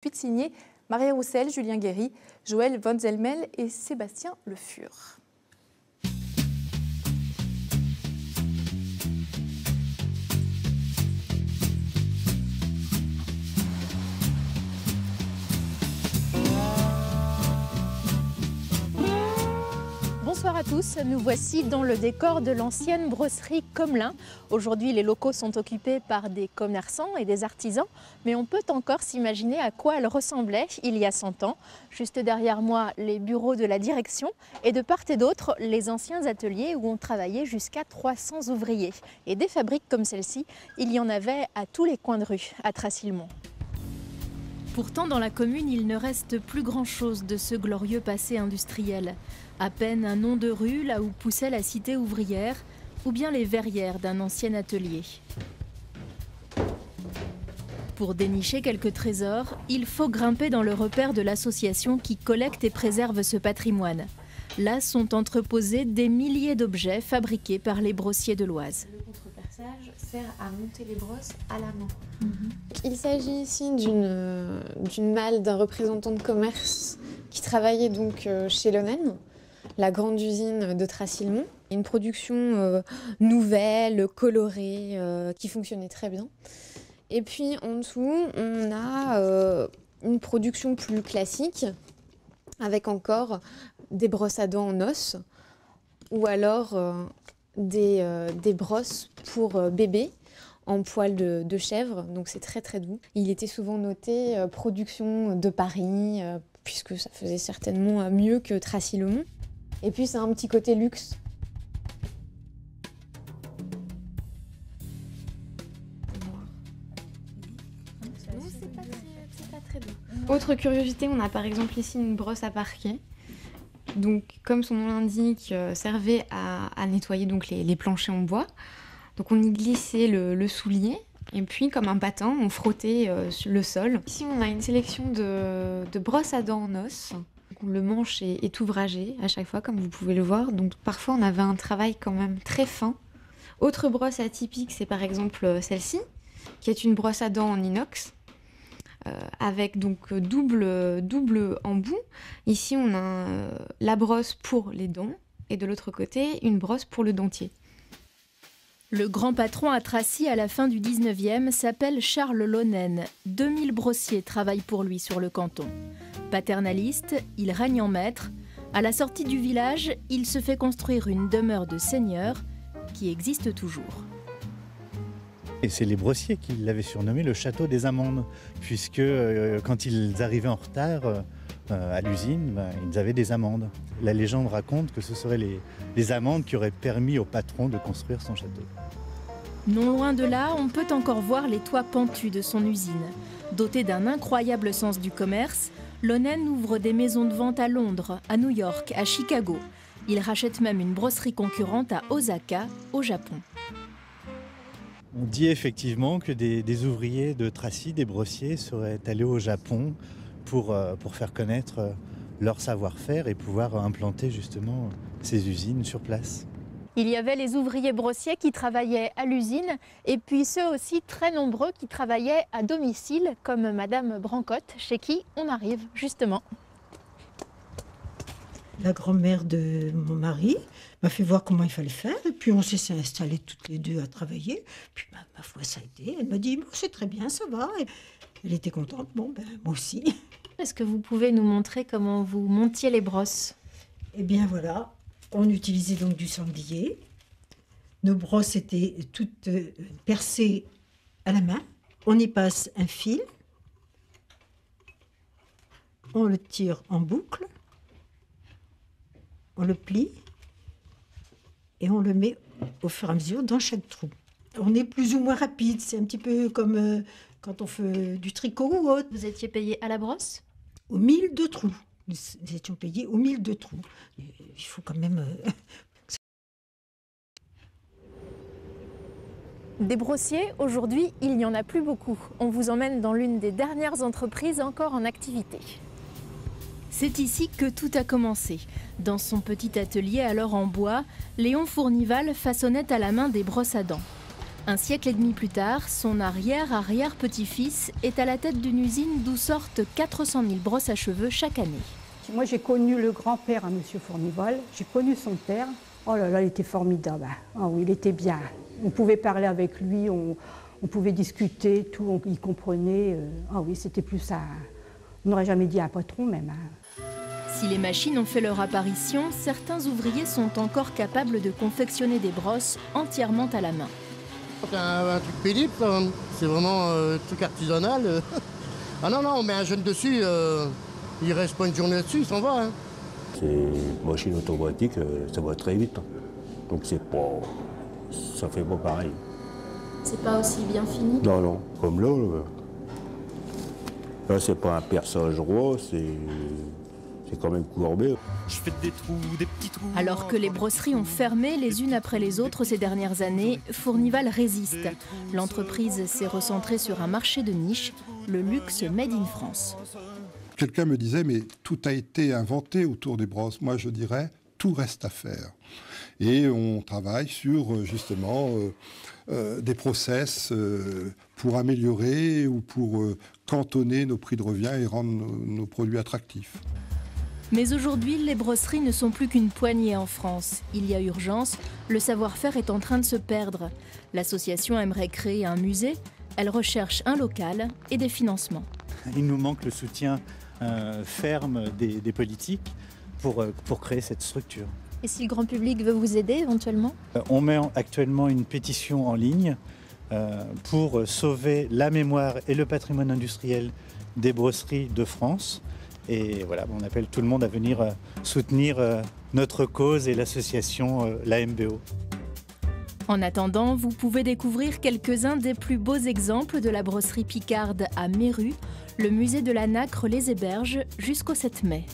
ensuite signé Marie Roussel, Julien Guéry, Joël Von Zelmel et Sébastien Le Fur. Bonsoir à tous, nous voici dans le décor de l'ancienne brosserie Commelin. Aujourd'hui, les locaux sont occupés par des commerçants et des artisans, mais on peut encore s'imaginer à quoi elle ressemblait il y a 100 ans. Juste derrière moi, les bureaux de la direction et de part et d'autre, les anciens ateliers où on travaillait jusqu'à 300 ouvriers. Et des fabriques comme celle-ci, il y en avait à tous les coins de rue, à Trassilmont. Pourtant, dans la commune, il ne reste plus grand-chose de ce glorieux passé industriel. À peine un nom de rue là où poussait la cité ouvrière, ou bien les verrières d'un ancien atelier. Pour dénicher quelques trésors, il faut grimper dans le repère de l'association qui collecte et préserve ce patrimoine. Là sont entreposés des milliers d'objets fabriqués par les brossiers de l'Oise. Le contreperçage sert à monter les brosses à la main. Il s'agit ici d'une malle d'un représentant de commerce qui travaillait donc chez Lonen, la grande usine de Trassilmont. Une production nouvelle, colorée, qui fonctionnait très bien. Et puis en dessous, on a une production plus classique, avec encore des brosses à dents en os, ou alors des brosses pour bébés en poil de chèvre, donc c'est très très doux. Il était souvent noté production de Paris, puisque ça faisait certainement mieux que Trassilmont. Et puis c'est un petit côté luxe. C'est pas très doux. Autre curiosité, on a par exemple ici une brosse à parquet. Donc, comme son nom l'indique, servait à nettoyer donc les planchers en bois. Donc on y glissait le soulier et puis comme un patin, on frottait le sol. Ici on a une sélection de brosses à dents en os. Donc, le manche est ouvragé à chaque fois comme vous pouvez le voir. Donc parfois on avait un travail quand même très fin. Autre brosse atypique, c'est par exemple celle-ci, qui est une brosse à dents en inox. Avec donc double embout. Ici on a la brosse pour les dents et de l'autre côté une brosse pour le dentier. Le grand patron à Tracy à la fin du 19e s'appelle Charles Lonen. 2000 brossiers travaillent pour lui sur le canton. Paternaliste, il règne en maître. À la sortie du village, il se fait construire une demeure de seigneur qui existe toujours. Et c'est les brossiers qui l'avaient surnommé le château des amandes, puisque quand ils arrivaient en retard à l'usine, ils avaient des amandes. La légende raconte que ce seraient les amandes qui auraient permis au patron de construire son château. Non loin de là, on peut encore voir les toits pentus de son usine. Doté d'un incroyable sens du commerce, Lonen ouvre des maisons de vente à Londres, à New York, à Chicago. Il rachète même une brosserie concurrente à Osaka, au Japon. On dit effectivement que des ouvriers de Tracy, des brossiers, seraient allés au Japon pour faire connaître leur savoir-faire et pouvoir implanter justement ces usines sur place. Il y avait les ouvriers brossiers qui travaillaient à l'usine et puis ceux aussi très nombreux qui travaillaient à domicile comme Madame Brancotte, chez qui on arrive justement. La grand-mère de mon mari m'a fait voir comment il fallait faire et puis on s'est installés toutes les deux à travailler. Puis ma foi, ça a été. Elle m'a dit bon, c'est très bien, ça va. Et elle était contente. Bon, ben moi aussi. Est-ce que vous pouvez nous montrer comment vous montiez les brosses? Eh bien voilà, on utilisait donc du sanglier. Nos brosses étaient toutes percées à la main. On y passe un fil. On le tire en boucle. On le plie et on le met au fur et à mesure dans chaque trou. On est plus ou moins rapide, c'est un petit peu comme quand on fait du tricot ou autre. Vous étiez payé à la brosse? Au mille de trous. Nous étions payés au 1000 de trous. Il faut quand même... Des brossiers, aujourd'hui, il n'y en a plus beaucoup. On vous emmène dans l'une des dernières entreprises encore en activité. C'est ici que tout a commencé. Dans son petit atelier alors en bois, Léon Fournival façonnait à la main des brosses à dents. Un siècle et demi plus tard, son arrière-arrière-petit-fils est à la tête d'une usine d'où sortent 400 000 brosses à cheveux chaque année. Moi, j'ai connu le grand-père à M. Fournival, j'ai connu son père. Oh là là, il était formidable. Oh oui, il était bien. On pouvait parler avec lui, on pouvait discuter, tout, il comprenait. Ah oui, c'était plus ça. On n'aurait jamais dit à un patron même. Si les machines ont fait leur apparition, certains ouvriers sont encore capables de confectionner des brosses entièrement à la main. C'est un truc pénible, c'est vraiment un truc artisanal. Ah non, on met un jeune dessus, il reste pas une journée là-dessus, il s'en va. Hein. C'est une machine automatique, ça va très vite. Donc c'est pas... ça fait pas pareil. C'est pas aussi bien fini? Non, comme là c'est pas un perçage roi, c'est quand même courbé. Je fais des trous, des petits trous. Alors que les brosseries ont fermé les unes après les autres ces dernières années, Fournival résiste. L'entreprise s'est recentrée sur un marché de niche, le luxe made in France. Quelqu'un me disait, mais tout a été inventé autour des brosses. Moi, je dirais, tout reste à faire. Et on travaille sur, justement, des process pour améliorer ou pour cantonner nos prix de revient et rendre nos produits attractifs. Mais aujourd'hui, les brosseries ne sont plus qu'une poignée en France. Il y a urgence, le savoir-faire est en train de se perdre. L'association aimerait créer un musée, elle recherche un local et des financements. Il nous manque le soutien ferme des politiques pour créer cette structure. Et si le grand public veut vous aider éventuellement? On met actuellement une pétition en ligne pour sauver la mémoire et le patrimoine industriel des brosseries de France. Et voilà, on appelle tout le monde à venir soutenir notre cause et l'association l'AMBO. En attendant, vous pouvez découvrir quelques-uns des plus beaux exemples de la brosserie picarde à Méru. Le musée de la Nacre les héberge jusqu'au 7 mai.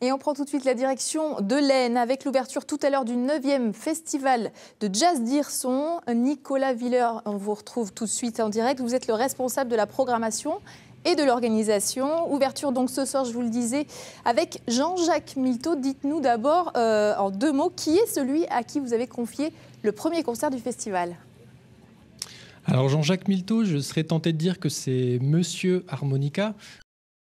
Et on prend tout de suite la direction de l'Aisne avec l'ouverture tout à l'heure du 9e festival de jazz d'Hirson. Nicolas Viller, on vous retrouve tout de suite en direct. Vous êtes le responsable de la programmation et de l'organisation. Ouverture donc ce soir, je vous le disais, avec Jean-Jacques Milteau. Dites-nous d'abord en 2 mots, qui est celui à qui vous avez confié le premier concert du festival? Alors Jean-Jacques Milteau, je serais tenté de dire que c'est Monsieur Harmonica.